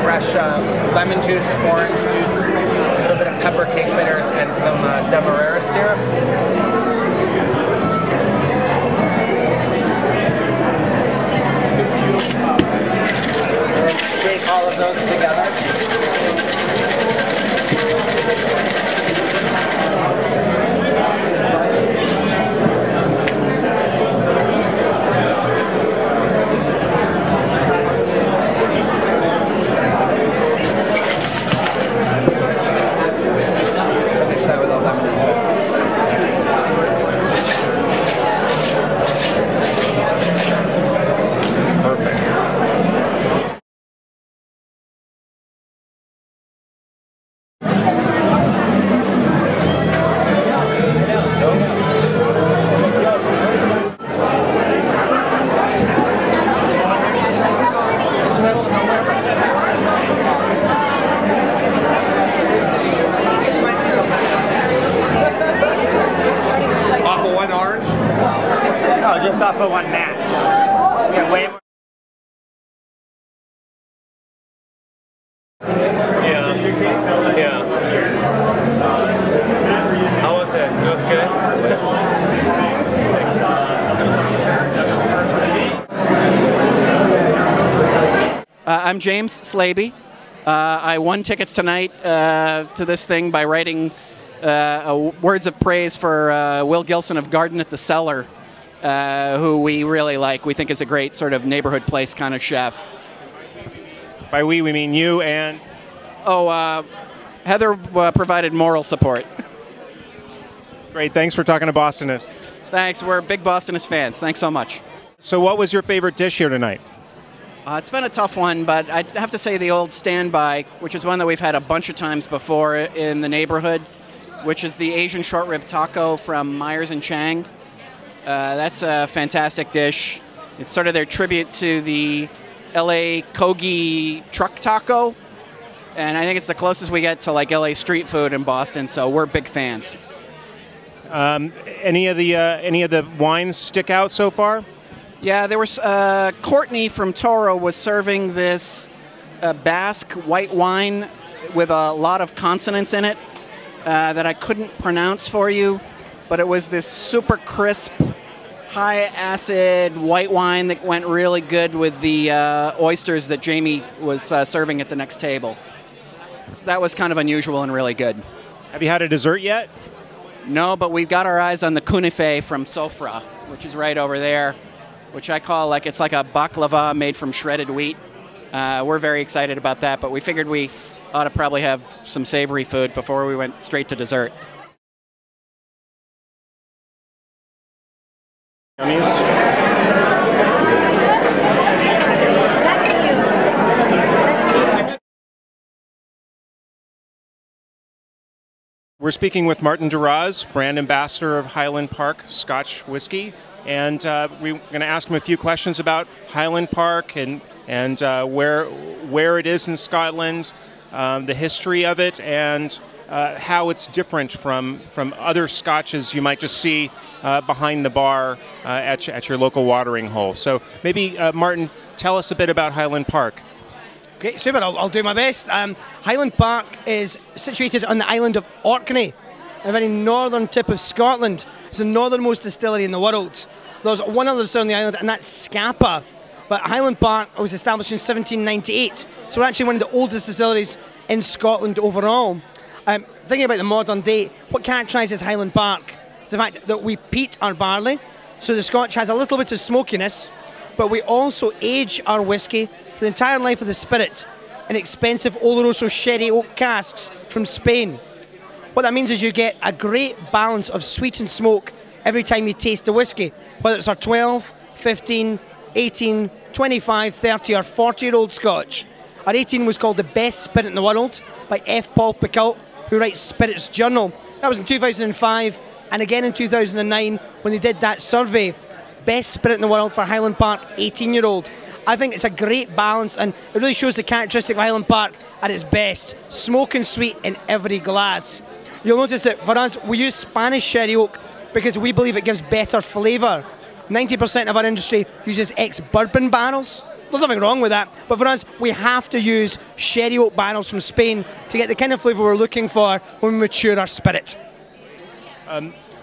fresh lemon juice, orange juice, a little bit of pepper cake bitters, and some demerara syrup. And then shake all of those together. Off of one match. Yeah, way more. Yeah. How was it? It was good. I'm James Slaby. I won tickets tonight to this thing by writing words of praise for Will Gilson of Garden at the Cellar. Who we really like. We think is a great sort of neighborhood place kind of chef. By we mean you and? Oh, Heather provided moral support. Great, thanks for talking to Bostonist. Thanks, we're big Bostonist fans. Thanks so much. So what was your favorite dish here tonight? It's been a tough one, but I have to say the old standby, which is one that we've had a bunch of times before in the neighborhood, which is the Asian short rib taco from Myers and Chang. That's a fantastic dish. It's sort of their tribute to the LA Kogi truck taco. And I think it's the closest we get to like LA street food in Boston, so we're big fans. Any of the wines stick out so far? Yeah, there was Courtney from Toro was serving this Basque white wine with a lot of consonants in it that I couldn't pronounce for you, but it was this super crisp, high acid white wine that went really good with the oysters that Jamie was serving at the next table. So that was kind of unusual and really good. Have you had a dessert yet? No, but we've got our eyes on the kunefe from Sofra, which is right over there, which I call it's like a baklava made from shredded wheat. We're very excited about that, but we figured we ought to probably have some savory food before we went straight to dessert. We're speaking with Martin Daraz, brand ambassador of Highland Park Scotch whiskey, and we're going to ask him a few questions about Highland Park and where it is in Scotland, the history of it, and how it's different from other scotches you might just see behind the bar at your local watering hole. So maybe, Martin, tell us a bit about Highland Park. Okay, super, I'll do my best. Highland Park is situated on the island of Orkney, a very northern tip of Scotland. It's the northernmost distillery in the world. There's one other distillery on the island, and that's Scapa. But Highland Park was established in 1798, so we're actually one of the oldest distilleries in Scotland overall. Thinking about the modern day, what characterises Highland Park is the fact that we peat our barley, so the Scotch has a little bit of smokiness, but we also age our whisky for the entire life of the spirit in expensive Oloroso sherry oak casks from Spain. What that means is you get a great balance of sweet and smoke every time you taste the whisky, whether it's our 12, 15, 18, 25, 30 or 40-year-old Scotch. Our 18 was called the best spirit in the world by F. Paul Picault, who writes Spirits Journal. That was in 2005 and again in 2009 when they did that survey. Best spirit in the world for Highland Park 18-year-old. I think it's a great balance and it really shows the characteristic of Highland Park at its best. Smoking sweet in every glass. You'll notice that for us, we use Spanish sherry oak because we believe it gives better flavour. 90% of our industry uses ex-bourbon barrels, There's nothing wrong with that. But for us, we have to use sherry oak barrels from Spain to get the kind of flavour we're looking for when we mature our spirit.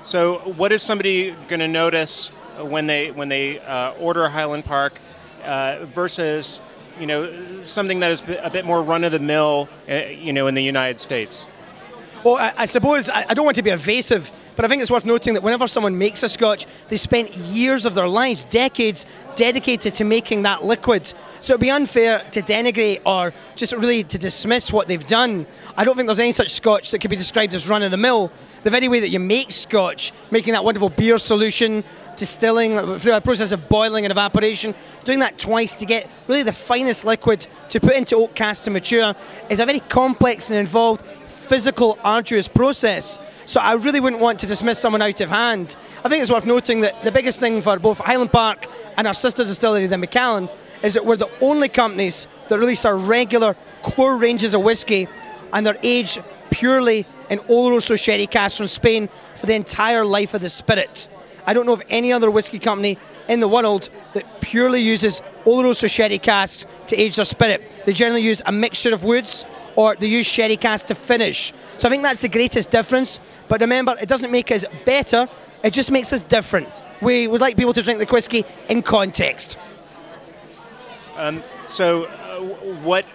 So what is somebody going to notice when they order a Highland Park versus something that is a bit more run-of-the-mill in the United States? Well, I suppose I don't want to be evasive, but I think it's worth noting that whenever someone makes a Scotch, they spent years of their lives, decades, dedicated to making that liquid. So it'd be unfair to denigrate or just really to dismiss what they've done. I don't think there's any such Scotch that could be described as run-of-the-mill. The very way that you make Scotch, making that wonderful beer solution, distilling through a process of boiling and evaporation, doing that twice to get really the finest liquid to put into oak casks to mature is a very complex and involved, physical, arduous process. So I really wouldn't want to dismiss someone out of hand. I think it's worth noting that the biggest thing for both Highland Park and our sister distillery, the Macallan, is that we're the only companies that release our regular core ranges of whiskey and they're aged purely in Oloroso sherry casks from Spain for the entire life of the spirit. I don't know of any other whiskey company in the world that purely uses Oloroso sherry casks to age their spirit. They generally use a mixture of woods or they use sherry casks to finish. So I think that's the greatest difference. But remember, it doesn't make us better, it just makes us different. We would like people to drink the whiskey in context. What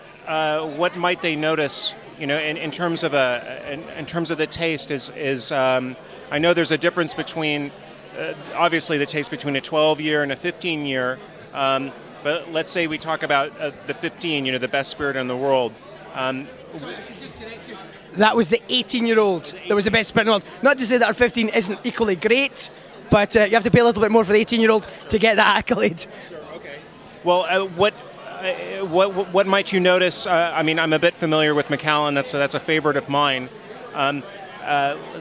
might they notice? In terms of the taste, is I know there's a difference between obviously the taste between a 12-year and a 15-year. But let's say we talk about the 15, the best spirit in the world. That was the 18-year-old that was the best spirit in the world. Not to say that our 15 isn't equally great, but you have to pay a little bit more for the 18-year-old to get that accolade. Sure, okay. Well, what might you notice? I mean, I'm a bit familiar with Macallan. That's a favorite of mine.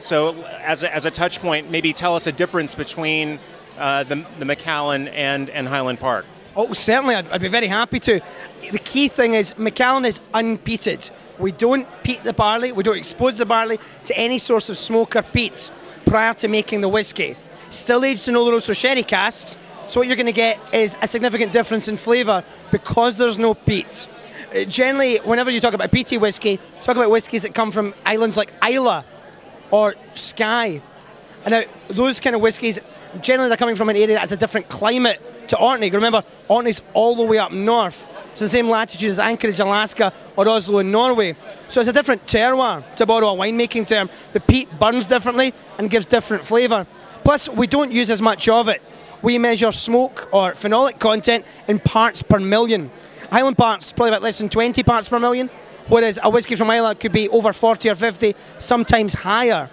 So as a touch point, maybe tell us a difference between the Macallan and Highland Park. Oh, certainly, I'd be very happy to. The key thing is Macallan is unpeated. We don't peat the barley, we don't expose the barley to any source of smoke or peat prior to making the whiskey. Still aged in Oloroso sherry casks, so what you're going to get is a significant difference in flavour because there's no peat. Generally, whenever you talk about peaty whiskey, talk about whiskies that come from islands like Isla or Skye. And now, those kind of whiskies, generally they're coming from an area that has a different climate to Orkney. Remember, Orkney's all the way up north. It's the same latitude as Anchorage, Alaska, or Oslo in Norway. So it's a different terroir, to borrow a winemaking term. The peat burns differently and gives different flavour. Plus, we don't use as much of it. We measure smoke or phenolic content in parts per million. Highland Park's probably about less than 20 parts per million, whereas a whiskey from Islay could be over 40 or 50, sometimes higher.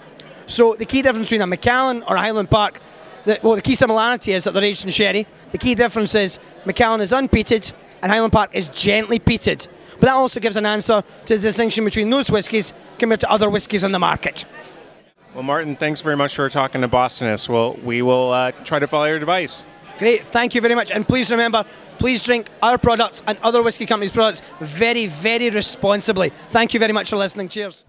So the key difference between a Macallan or a Highland Park, the key similarity is that they're aged in sherry. The key difference is Macallan is unpeated and Highland Park is gently peated. But that also gives an answer to the distinction between those whiskies compared to other whiskies on the market. Well, Martin, thanks very much for talking to Bostonists. We will try to follow your advice. Great, thank you very much. And please remember, please drink our products and other whiskey companies' products very, very responsibly. Thank you very much for listening. Cheers.